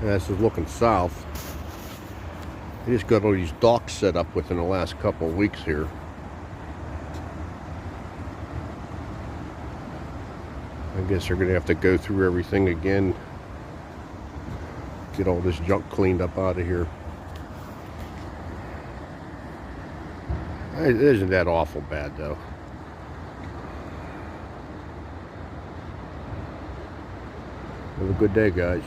And this is looking south. They just got all these docks set up within the last couple of weeks here. I guess they're going to have to go through everything again. Get all this junk cleaned up out of here. It isn't that awful bad though. Have a good day, guys.